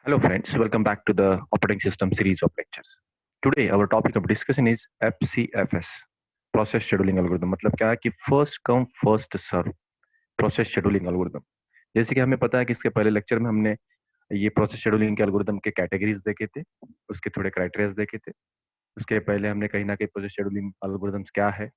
Hello friends, welcome back to the operating system series of lectures. Today our topic of discussion is FCFS, Process Scheduling Algorithm. मतलब क्या है कि first come first serve process scheduling algorithm. जैसे कि हमें पता है कि इसके पहले लेक्चर में हमने ये प्रोसेस शेड्यूलिंग के एल्गोरिदम के कैटेगरीज देखे थे, उसके थोड़े क्राइटेरिया देखे थे। उसके पहले हमने कहीं ना कहीं प्रोसेस शेड्यूलिंग एल्गोरिदम्स क्या है,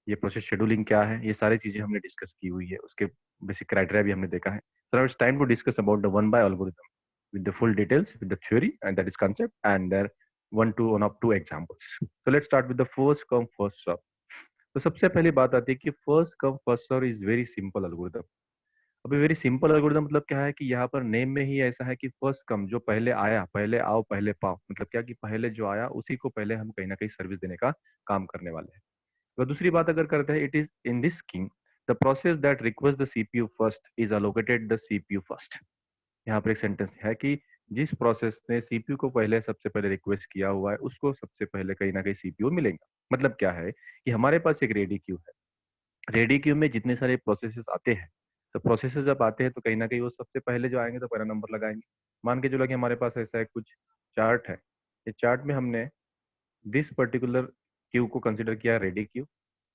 ये प्रोसेस शेड्यूलिंग क्या है, ये सारी चीजें हमने डिस्कस की हुई है। उसके बेसिक क्राइटेरिया भी हमने देखा है। So now it's time to discuss about the one by algorithm with the full details, with the theory and that is concept and their one of two examples. So let's start with the first come first serve. तो सबसे पहली बात आती है कि first come first serve is very simple algorithm. अभी very simple algorithm मतलब क्या है कि यहाँ पर नेम में ही ऐसा है कि फर्स्ट कम, जो पहले आया पहले आओ पहले पाओ। मतलब क्या कि पहले जो आया उसी को पहले हम कहीं ना कहीं सर्विस देने का काम करने वाले हैं। तो दूसरी बात अगर करते हैं, it is in this scheme the process that request the CPU first is allocated the CPU first. यहाँ पर एक सेंटेंस है कि जिस प्रोसेस ने सीपीयू को पहले सबसे पहले रिक्वेस्ट किया हुआ है उसको सबसे पहले कहीं ना कहीं सीपीयू मिलेगा। मतलब क्या है कि हमारे पास एक रेडी क्यू है। रेडी क्यू में जितने सारे प्रोसेसेस आते हैं, तो प्रोसेसेस जब आते हैं तो कहीं ना कहीं वो सबसे पहले जो आएंगे तो पहला नंबर लगाएंगे। मान के चलो कि हमारे पास ऐसा है कुछ चार्ट है। ये चार्ट में हमने दिस पर्टिकुलर क्यू को कंसिडर किया रेडी क्यू।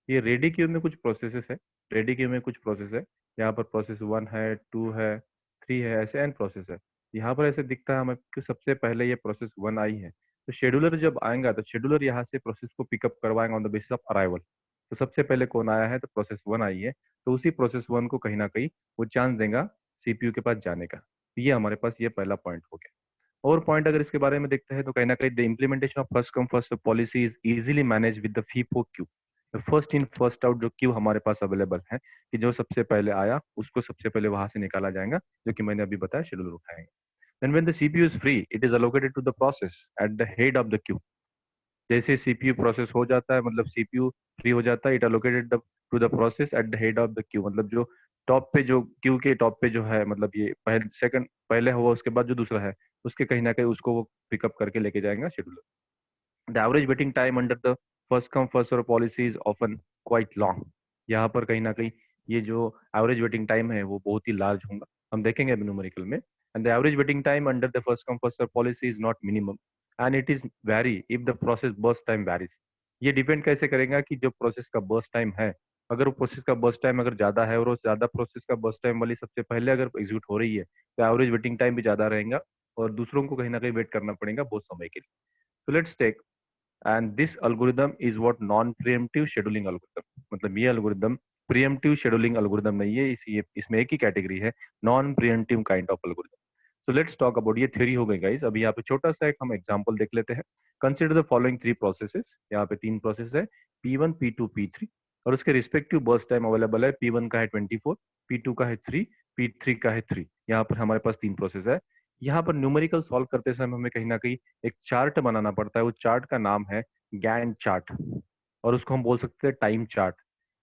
ये रेडी क्यू में कुछ प्रोसेसेस है। रेडी क्यू में कुछ प्रोसेस है। यहाँ पर प्रोसेस 1 है, 2 है, 3 है, ऐसे एन प्रोसेस है। यहाँ पर ऐसे दिखता है हमें कि सबसे पहले ये प्रोसेस 1 आई है। तो शेड्यूलर जब आएगा तो शेड्यूलर यहाँ से प्रोसेस को पिकअप करवाएगा on the basis of arrival. तो सबसे पहले कौन आया है तो प्रोसेस 1 आई है। तो उसी प्रोसेस 1 को कहीं ना कहीं वो चांस देगा सीपीयू के पास जाने का। तो ये हमारे पास ये पहला पॉइंट हो गया। और पॉइंट अगर इसके बारे में देखते हैं तो कहीं ना कहीं the implementation of first come first policy is easily manage with the FIFO queue. First in first out जो क्यू हमारे पास अवेलेबल है कि जो सबसे पहले आया उसको सबसे पहले वहां से निकाला जाएगा, जो कि मैंने अभी बताया शेड्यूलर उठाएंगे। Then when the CPU is free it is allocated to the process at the head of the queue. जैसे सीपीयू प्रोसेस हो जाता है, मतलब सीपीयू फ्री हो जाता है, it allocated the to the process at the head of the queue. मतलब जो टॉप पे, जो क्यू के टॉप पे जो है, मतलब ये पहले सेकंड पहले हुआ उसके बाद जो दूसरा है उसके कहीं ना कहीं उसको वो पिकअप करके लेके जाएगा scheduler. The average waiting time under the first come first serve policy is often quite long. यहाँ पर कहीं ना कहीं ये जो एवरेज वेटिंग टाइम है वो बहुत ही लार्ज होगा, हम देखेंगे अभी न्यूमेरिकल में। And the average waiting time under the first come first serve policy is not minimum and it is vary if the process burst time varies. ये डिपेंड कैसे करेगा कि जो प्रोसेस का बर्स्ट टाइम है, अगर वो प्रोसेस का बर्स्ट टाइम अगर ज्यादा है और वो ज्यादा प्रोसेस का बर्स्ट टाइम वाली सबसे पहले अगर एग्जीक्यूट हो रही है तो एवरेज वेटिंग टाइम भी ज्यादा रहेगा और दूसरों को कहीं ना कहीं वेट करना पड़ेगा बहुत समय के लिए। तो let's take, and this algorithm is what non preemptive scheduling algorithm. मतलब ये अल्गोरिदम प्रिएम्प्टिव शेड्यूलिंग अल्गोरिदम नहीं है, इसमें एक ही कैटेगरी है, non preemptive kind of algorithm. So let's talk about, ये थ्योरी हो गई गाइस। अभी यहाँ पे छोटा सा एक हम एग्जांपल देख लेते हैं। Consider the following three processes. यहाँ पे तीन प्रोसेस है, P1 P2 P3, और उसके रिस्पेक्टिव बर्स्ट टाइम अवेलेबल है। P1 का है 24, P2 का है 3, P3 का है 3। यहाँ पर हमारे पास तीन प्रोसेस है। यहाँ पर न्यूमेरिकल सॉल्व करते समय हमें कहीं ना कहीं एक चार्ट बनाना पड़ता है। वो चार्ट का नाम है गैंट चार्ट, और उसको हम बोल सकते हैं टाइम चार्ट।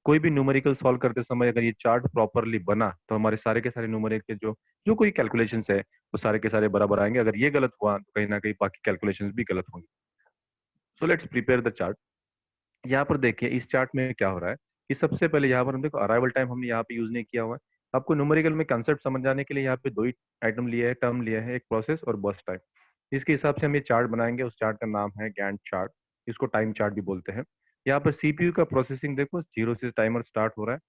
कोई भी न्यूमेरिकल सॉल्व करते समय अगर ये चार्ट प्रॉपरली बना तो हमारे सारे के सारे न्यूमेरिकल के जो जो कोई कैलकुलेशंस है वो सारे के सारे बराबर आएंगे। अगर ये गलत हुआ तो कहीं ना कहीं बाकी कैलकुलेशंस भी गलत होंगे। So let's prepare the chart. यहाँ पर देखिए इस चार्ट में क्या हो रहा है कि सबसे पहले यहाँ पर हम देखो अराइवल टाइम हमने यहाँ पे यूज नहीं किया हुआ है। आपको न्यूमेरिकल में कंसेप्ट समझ जाने के लिए यहाँ पे दो ही आइटम लिया है, टर्म लिया है, एक प्रोसेस और बर्स्ट टाइम। इसके हिसाब से हम ये चार्ट बनाएंगे। उस चार्ट का नाम है गैंट चार्ट, इसको टाइम चार्ट भी बोलते हैं। यहाँ पर सीपीयू का प्रोसेसिंग देखो, जीरो से टाइमर स्टार्ट हो रहा है।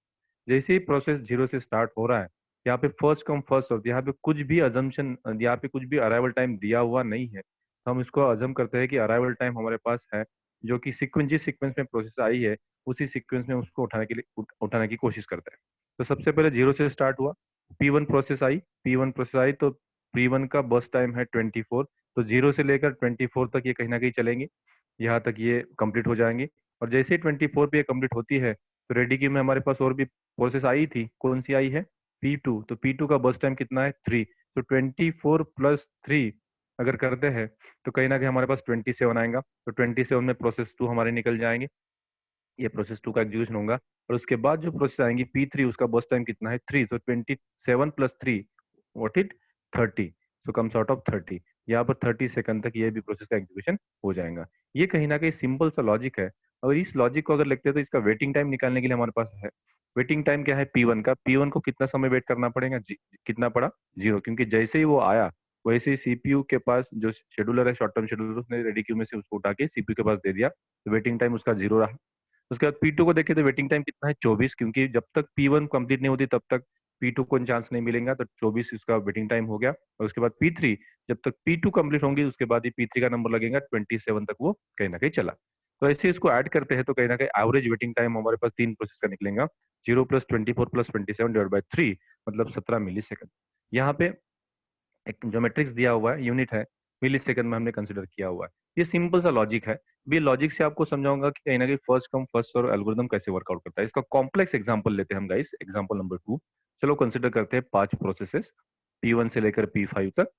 जैसे ही प्रोसेस जीरो से स्टार्ट हो रहा है, यहाँ पे फर्स्ट कम फर्स्ट सर्व, यहाँ पे कुछ भी अजम्पशन, यहाँ पे कुछ भी अराइवल टाइम दिया हुआ नहीं है। तो हम इसको अजम करते हैं कि अराइवल टाइम हमारे पास है, जो कि सीक्वेंस जिस सीक्वेंस में प्रोसेस आई है उसी सीक्वेंस में उसको उठाने के लिए उठाने की कोशिश करते हैं। तो सबसे पहले जीरो से स्टार्ट हुआ, P1 process I, P1 process I तो P1 का बर्स्ट टाइम है 24। तो जीरो से लेकर 24 तक ये कहीं ना कहीं चलेंगे, यहाँ तक ये कंप्लीट हो जाएंगे। और जैसे ही 24 पे ये कंप्लीट होती है तो रेडी क्यू में हमारे पास और भी प्रोसेस आई थी। कौन सी आई है? P2। तो P2 का बर्स्ट टाइम कितना है? 3। तो 24 प्लस 3 अगर करते हैं तो कहीं ना कहीं हमारे पास 27 आएगा। तो 27 में प्रोसेस 2 हमारे निकल जाएंगे, ये प्रोसेस 2 का एग्जीक्यूशन होगा। और उसके बाद जो प्रोसेस आएंगी P3, उसका बर्स्ट टाइम कितना है? 3। तो 27 plus 3 what it 30। So comes out of 30। यहाँ पर 30 सेकंड तक ये भी प्रोसेस का एग्जीक्यूशन हो जाएगा। ये कहीं ना कहीं सिंपल सा लॉजिक है। और इस लॉजिक को अगर लिखते हैं तो इसका वेटिंग टाइम निकालने के लिए हमारे पास है, वेटिंग टाइम क्या है P1 का? P1 को कितना समय वेट करना पड़ेगा? कितना पड़ा? जीरो, क्योंकि जैसे ही वो आया वैसे ही सीपीयू के पास जो शेड्यूलर है, शॉर्ट टर्म शेड्यूलर, उसने रेडी क्यू में से उसको उठा के सीपीयू के पास दे दिया, तो वेटिंग टाइम उसका 0 रहा। उसके बाद P2 को देखें तो वेटिंग टाइम कितना है, 24, क्योंकि जब तक P1 कंप्लीट नहीं होती तब तक P2 को चांस नहीं मिलेगा, तो 24 इसका वेटिंग टाइम हो गया। और उसके बाद P3, जब तक P2 कंप्लीट होंगी उसके बाद ही P3 का नंबर लगेगा, 27 तक वो कहीं ना कहीं चला। तो ऐसे इसको ऐड करते हैं तो कहीं ना कहीं एवरेज वेटिंग टाइम हमारे पास तीन प्रोसेस का निकलेगा, 0 + 24 + 27 / 3, मतलब 17 मिली सेकंड। यहाँ पे एक जो मैट्रिक्स दिया हुआ है, यूनिट है, मिली सेकंड में हमने कंसिडर किया हुआ है। ये सिंपल सा लॉजिक है। भी लॉजिक से आपको समझाऊंगा कि कहीं ना कहीं first come first serve algorithm कैसे वर्कआउट करता है। इसका कॉम्प्लेक्स एग्जांपल लेते हैं हम गाइस, एग्जांपल नंबर 2। चलो कंसिडर करते हैं 5 प्रोसेसेस, P1 से लेकर P5 तक,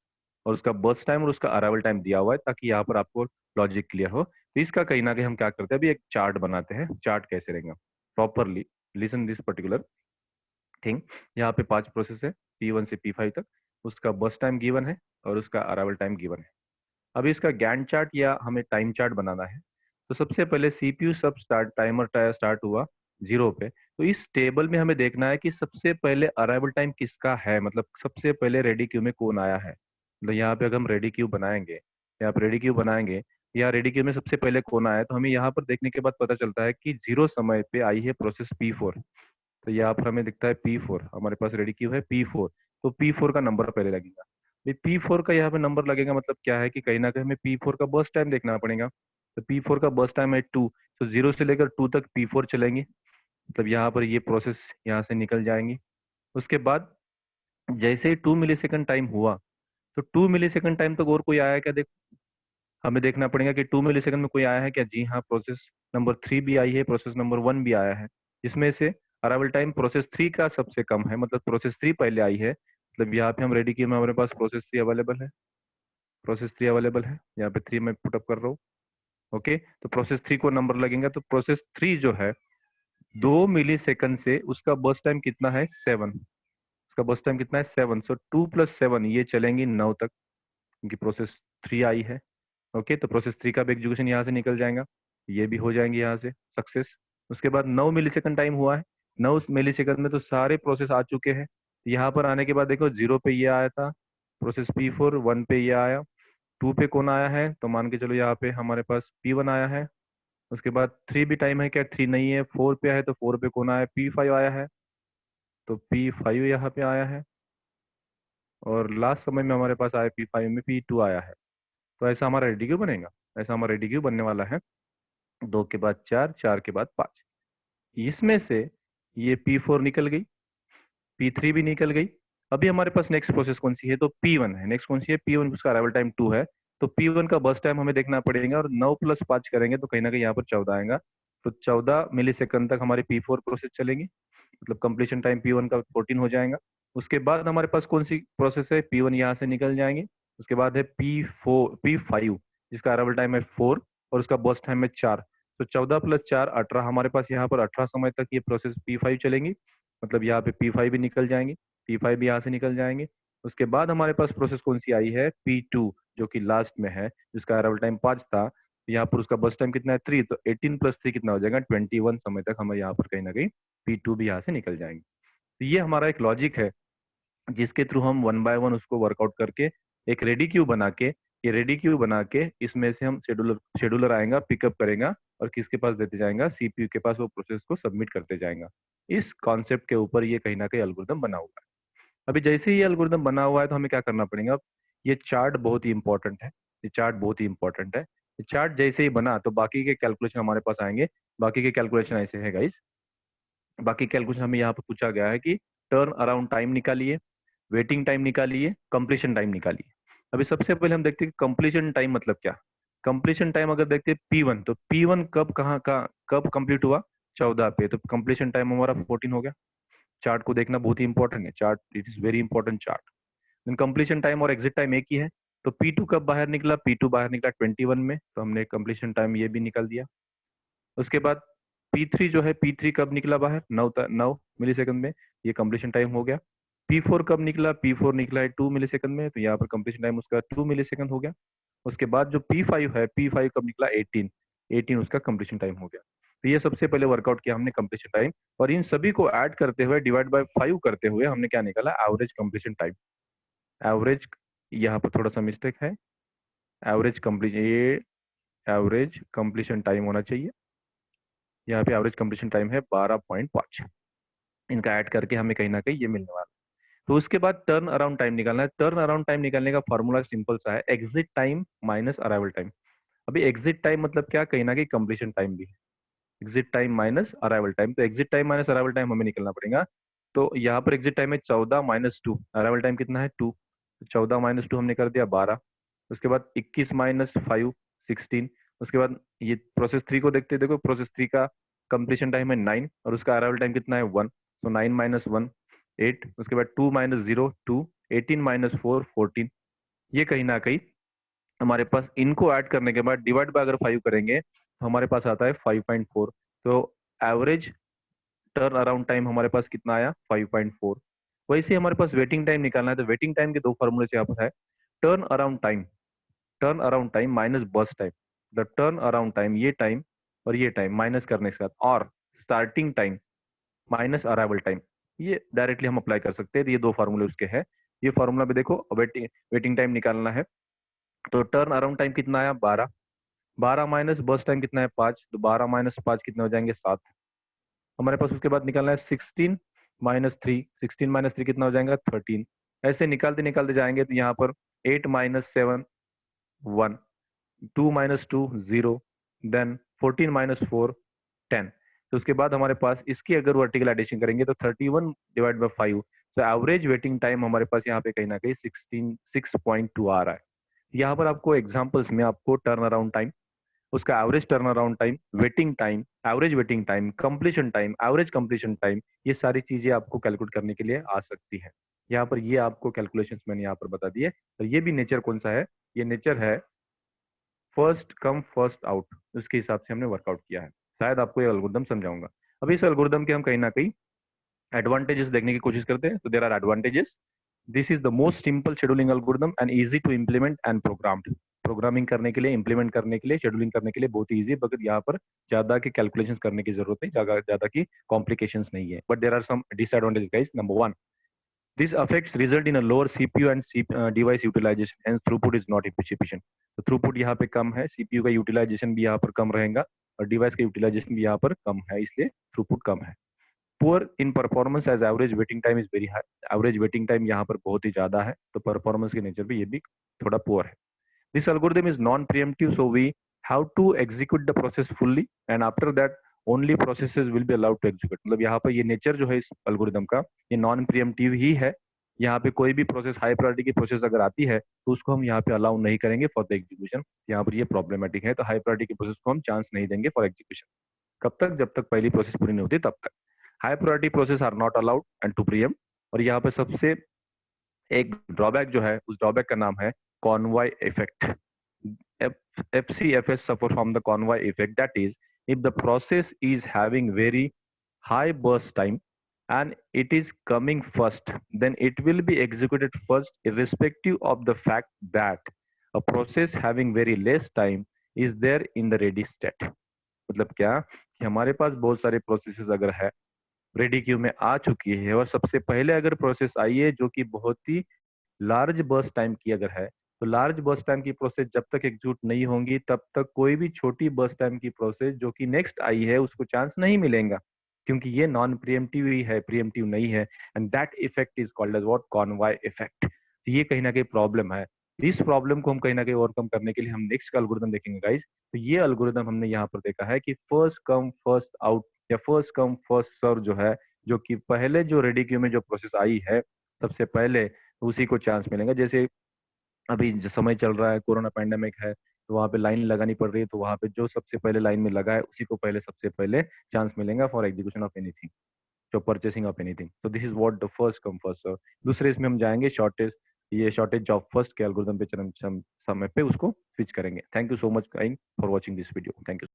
और उसका बर्स्ट टाइम और उसका अराइवल टाइम दिया हुआ है, ताकि यहाँ पर आपको लॉजिक क्लियर हो। तो इसका कहीं ना कहीं हम क्या करते हैं, अभी एक चार्ट बनाते हैं। चार्ट कैसे रहेगा properly, listen this particular thing. यहाँ पे 5 प्रोसेस है, P1 से P5 तक, उसका बर्स्ट टाइम गिवन है और उसका अराइवल टाइम गिवन है। अभी इसका गैंट चार्ट या हमें टाइम चार्ट बनाना है। तो सबसे पहले सीपीयू सब स्टार्ट, टाइमर स्टार्ट हुआ 0 पे, तो इस टेबल में हमें देखना है कि सबसे पहले अराइवल टाइम किसका है, मतलब सबसे पहले रेडी क्यू में कौन आया है। मतलब यहाँ पे अगर हम रेडी क्यू बनाएंगे, यहाँ पे रेडी क्यू बनाएंगे, या रेडी क्यू में सबसे पहले कौन आया है, तो हमें यहाँ पर देखने के बाद पता चलता है कि 0 समय पे आई है प्रोसेस P4। तो यहाँ पर हमें दिखता है P4, हमारे पास रेडी क्यू है P4, तो P4 का नंबर पहले लगेगा। P4 का यहाँ पे नंबर लगेगा, मतलब क्या है कि कहीं ना कहीं हमें P4 का बर्स्ट टाइम देखना पड़ेगा। तो P4 का बर्स्ट टाइम है 2, तो 0 से लेकर 2 तक P4 चलेंगे, मतलब यहाँ पर ये प्रोसेस यहाँ से निकल जाएंगी। उसके बाद जैसे ही 2 मिली सेकंड टाइम हुआ, तो 2 मिली सेकंड टाइम तक और कोई आया है क्या, देख हमें देखना पड़ेगा कि 2 मिली सेकंड में कोई आया है क्या। जी हाँ, प्रोसेस नंबर 3 भी आई है, प्रोसेस नंबर 1 भी आया है, जिसमें से अराइवल टाइम प्रोसेस 3 का सबसे कम है, मतलब प्रोसेस 3 पहले आई है। मतलब यहाँ पे हम रेडी किए में हमारे पास प्रोसेस 3 अवेलेबल है, प्रोसेस 3 अवेलेबल है, यहाँ पे 3 मैं पुटअप कर रहा हूँ। ओके, तो प्रोसेस 3 को नंबर लगेगा, तो प्रोसेस 3 जो है 2 मिली सेकंड से उसका बर्स्ट टाइम कितना है, 7। उसका बर्स्ट टाइम कितना है, 7। सो 2 + 7 ये चलेंगी 9 तक, क्योंकि प्रोसेस 3 आई है। ओके, तो प्रोसेस 3 का भी एग्जीक्यूशन यहाँ से निकल जाएगा, ये भी हो जाएंगे यहाँ से सक्सेस। उसके बाद 9 मिली सेकंड टाइम हुआ है, 9 मिली सेकंड में तो सारे प्रोसेस आ चुके हैं। यहाँ पर आने के बाद देखो 0 पे ये आया था प्रोसेस P4, 1 पे ये आया, 2 पे कौन आया है, तो मान के चलो यहाँ पे हमारे पास P1 आया है। उसके बाद 3 भी टाइम है क्या, 3 नहीं है, 4 पे है, तो 4 पे कौन आया है, P5 आया है, तो P5 यहाँ पे आया है। और लास्ट समय में हमारे पास आया P5 में P2 आया है। तो ऐसा हमारा रेडी क्यू बनेगा, ऐसा हमारा रेडी क्यू बनने वाला है। 2 के बाद 4, 4 के बाद 5, इसमें से ये P4 निकल गई, P3 भी निकल गई। अभी हमारे पास नेक्स्ट प्रोसेस कौन सी है, तो P1 है। नेक्स्ट कौन सी है, P1, उसका अराइवल टाइम 2 है, तो P1 का बर्स्ट टाइम हमें देखना पड़ेगा, और 9 + 5 करेंगे तो कहीं ना कहीं यहाँ पर 14 आएगा। तो 14 मिली सेकंड तक हमारी P4 प्रोसेस चलेंगी, मतलब कंप्लीशन टाइम P1 का 14 हो जाएगा। उसके बाद हमारे पास कौन सी प्रोसेस है, P1 यहाँ से निकल जाएंगे। उसके बाद है P5, जिसका अराइवल टाइम है 4 और उसका बर्स्ट टाइम है 4। तो 14 + 4 18, हमारे पास यहाँ पर 18 समय तक ये प्रोसेस P5 चलेंगी, मतलब यहाँ पे P5 भी निकल जाएंगे, P5 भी यहाँ से निकल जाएंगे। उसके बाद हमारे पास प्रोसेस कौन सी आई है, P2, जो कि लास्ट में है, जिसका अराइवल टाइम 5 था। यहाँ पर उसका बस टाइम कितना है, 3, तो 18 + 3 कितना हो जाएगा, 21 समय तक हमें यहाँ पर कहीं ना कहीं P2 भी यहाँ से निकल जाएंगे। तो ये हमारा एक लॉजिक है, जिसके थ्रू हम 1 बाय 1 उसको वर्कआउट करके एक रेडी क्यू बना के, ये रेडी क्यू बना के इसमें से हम शेड्यूलर शेड्यूलर आएगा, पिकअप करेगा, और किसके पास देते जाएगा, सीपीयू के पास वो प्रोसेस को सबमिट करते जाएगा। इस कॉन्सेप्ट के ऊपर ये कहीं ना कहीं एल्गोरिदम बना हुआ है। अभी जैसे ही ये एल्गोरिदम बना हुआ है, तो हमें क्या करना पड़ेगा, अब ये चार्ट बहुत ही इंपॉर्टेंट है, ये चार्ट बहुत ही इंपॉर्टेंट है। ये चार्ट जैसे ही बना तो बाकी के कैलकुलेशन हमारे पास आएंगे। बाकी के कैलकुलेशन ऐसे है गाइस, बाकी कैलकुलेशन हमें यहाँ पर पूछा गया है कि टर्न अराउंड टाइम निकालिए, वेटिंग टाइम निकालिए, कंप्लीशन टाइम निकालिए। अभी सबसे पहले हम देखते हैं कि कंप्लीशन टाइम मतलब क्या। कंप्लीशन टाइम अगर देखते हैं P1, तो P1 कब कहाँ का कब कंप्लीट हुआ, 14 पे, तो कंप्लीशन टाइम हमारा 14 हो गया। चार्ट को देखना बहुत ही इंपॉर्टेंट है, chart it is very important chart. Then completion time और एग्जिट टाइम एक ही है, तो P2 कब बाहर निकला, P2 बाहर निकला 21 में, तो हमने कंप्लीशन टाइम ये भी निकाल दिया। उसके बाद P3 जो है, P3 कब निकला बाहर, 9 मिलीसेकंड में, ये कंप्लीशन टाइम हो गया। P4 कब निकला, P4 निकला है 2 मिलीसेकंड में, तो यहाँ पर कंप्लीशन टाइम उसका 2 मिलीसेकंड हो गया। उसके बाद जो P5 है, P5 कब निकला, 18 उसका कंप्लीशन टाइम हो गया। तो ये सबसे पहले वर्कआउट किया हमने कंप्लीशन टाइम, और इन सभी को ऐड करते हुए डिवाइड बाय 5 करते हुए हमने क्या निकाला, एवरेज कंप्लीशन टाइम। एवरेज यहाँ पर थोड़ा सा मिस्टेक है, एवरेज कंप्लीशन, ये एवरेज कंप्लीशन टाइम होना चाहिए, यहाँ पे एवरेज कंप्लीशन टाइम है 12.5। इनका ऐड करके हमें कहीं ना कहीं ये मिलने वाला है। तो उसके बाद टर्न अराउंड टाइम निकालना है। टर्न अराउंड टाइम निकालने का फॉर्मूला सिंपल सा है, exit time minus arrival time. अभी एग्जिट टाइम मतलब क्या, कहीं ना कहीं कंप्लीशन टाइम भी है, exit time minus arrival time. तो exit time minus arrival time हमें निकलना पड़ेगा। तो यहाँ पर एग्जिट टाइम है 14 - 2, अराइवल टाइम कितना है 2, 14 - 2 हमने कर दिया 12। उसके बाद 21 - 5 16। उसके बाद ये प्रोसेस 3 को देखते हैं, देखो प्रोसेस 3 का कंप्लीशन टाइम है 9 और उसका अराइवल टाइम कितना है 1। तो 9 - 1 8। उसके बाद 2 - 0 2, 18 - 4 14। ये कहीं ना कहीं हमारे पास इनको ऐड करने के बाद डिवाइड बाय अगर 5 करेंगे तो हमारे पास आता है 5.4। तो एवरेज टर्न अराउंड टाइम हमारे पास कितना आया 5.4। वैसे हमारे पास वेटिंग टाइम निकालना है, तो वेटिंग टाइम के दो फॉर्मूले यहाँ पर है, turn around time, turn around time minus burst time. The turn around time, ये टाइम और ये टाइम माइनस करने के साथ, और starting time minus arrival time, ये डायरेक्टली हम अप्लाई कर सकते हैं। तो ये दो फार्मूले उसके हैं। ये फार्मूला में देखो वेटिंग वेटिंग टाइम निकालना है, तो टर्न अराउंड टाइम कितना आया 12, 12 माइनस बर्स्ट टाइम कितना है 5, तो 12 - 5 कितने हो जाएंगे 7 हमारे पास। उसके बाद निकालना है 16 - 3, 16 - 3 कितना हो जाएगा 13। ऐसे निकालते निकालते जाएंगे तो यहाँ पर 8 - 7 1, 2 - 2 0, देन 14 - 4 10। तो उसके बाद हमारे पास इसकी अगर वर्टिकल एडिशन करेंगे तो 31 डिवाइड बाई 5। तो एवरेज वेटिंग टाइम हमारे पास यहाँ पे कहीं ना कहीं 6.2 आ रहा है। यहाँ पर आपको एग्जांपल्स में आपको टर्न अराउंड टाइम, उसका average turn around time, waiting time, average waiting time, completion time, average completion time, ये सारी चीजें आपको कैलकुलेट करने के लिए आ सकती है। यहाँ पर ये आपको कैलकुलेशंस मैंने यहाँ पर बता दिए। तो ये भी नेचर कौन सा है, ये नेचर है फर्स्ट कम फर्स्ट आउट, उसके हिसाब से हमने वर्कआउट किया है। शायद आपको ये एल्गोरिदम समझाऊंगा। अभी इस एल्गोरिदम के हम कहीं ना कहीं एडवांटेजेस देखने की कोशिश करते हैं। तो there are advantages, this is the most simple scheduling algorithm and easy to implement and programmed. Programming करने के लिए, इंप्लीमेंट करने के लिए, शेड्यूलिंग करने के लिए बहुत ईजी है, मगर यहाँ पर ज्यादा की कैलकुलेशंस करने की जरूरत नहीं, ज्यादा ज्यादा की कॉम्प्लिकेशंस नहीं है। But there are some disadvantages guys. Number 1, this affects result in a lower CPU and device utilization, hence throughput is not efficient। तो थ्रूपुट यहाँ पे कम है, सीपीयू का यूटिलाइजेशन भी यहाँ पर कम रहेगा और डिवाइस का यूटिलाइजेशन भी यहाँ पर कम है, इसलिए थ्रूपुट कम है। Poor in performance as average waiting time is very high, average waiting time यहाँ पर बहुत ही ज्यादा है, तो परफॉर्मेंस के नेचर पे ये भी थोड़ा पुअर है। This algorithm is non preemptive, so we have to execute the process fully and after that only processes will be allowed to execute. मतलब यहाँ पर ये नेचर जो है इस एल्गोरिथम का, ये नॉन प्रिएम्प्टिव ही है। यहाँ पे कोई भी प्रोसेस, हाई प्रायोरिटी की प्रोसेस अगर आती है तो उसको हम यहाँ पे अलाउ नहीं करेंगे फॉर द एग्जीक्यूशन। यहाँ पर ये प्रॉब्लमेटिक है, तो हाई प्रायोरिटी की प्रोसेस को हम चांस नहीं देंगे फॉर एग्जीक्यूशन। कब तक, जब तक पहली प्रोसेस पूरी नहीं होती तब तक। High priority process are not allowed and to preempt. और यहाँ पे सबसे एक ड्रॉबैक जो है, उस ड्रॉबैक का नाम है Conway effect. FCFS suffer from the convoy effect, that is, if the process is having very high burst time and it is coming first, then it will be executed first irrespective of the fact that a process having very less time is there in the ready state। मतलब क्या कि हमारे पास बहुत सारे processes अगर है, ready queue में आ चुकी है, और सबसे पहले अगर प्रोसेस आई है जो कि बहुत ही लार्ज बर्स्ट टाइम की अगर है, तो लार्ज बर्स्ट टाइम की प्रोसेस जब तक एग्जीक्यूट नहीं होंगी तब तक कोई भी छोटी बर्स्ट टाइम की प्रोसेस जो कि नेक्स्ट आई है उसको चांस नहीं मिलेगा, क्योंकि ये नॉन प्रिएम्प्टिव ही है, प्रिएम्प्टिव नहीं है। And that effect is called as what, convoy effect. ये कहीं ना कहीं प्रॉब्लम है। इस प्रॉब्लम को हम कहीं ना कहीं ओवरकम करने के लिए हम नेक्स्ट एल्गोरिथम देखेंगे गाइस। तो ये एल्गोरिथम हमने यहाँ पर देखा है कि फर्स्ट कम फर्स्ट आउट या फर्स्ट कम फर्स्ट सर्व जो है, जो कि पहले जो रेडी क्यू में जो प्रोसेस आई है सबसे पहले, उसी को चांस मिलेगा। जैसे अभी जो समय चल रहा है, कोरोना पैंडेमिक है, तो वहां पे लाइन लगानी पड़ रही है, तो वहां पे जो सबसे पहले लाइन में लगा है उसी को पहले सबसे पहले चांस मिलेगा फॉर एग्जीक्यूशन ऑफ एनीथिंग, जो purchasing of anything. So this is what the first come first serve. दूसरे इसमें हम जाएंगे शॉर्टेज, ये शॉर्टेज ऑफ फर्स्ट के एल्गोरिथम पे समय पे उसको स्विच करेंगे। Thank you so much guys for watching this video. Thank you.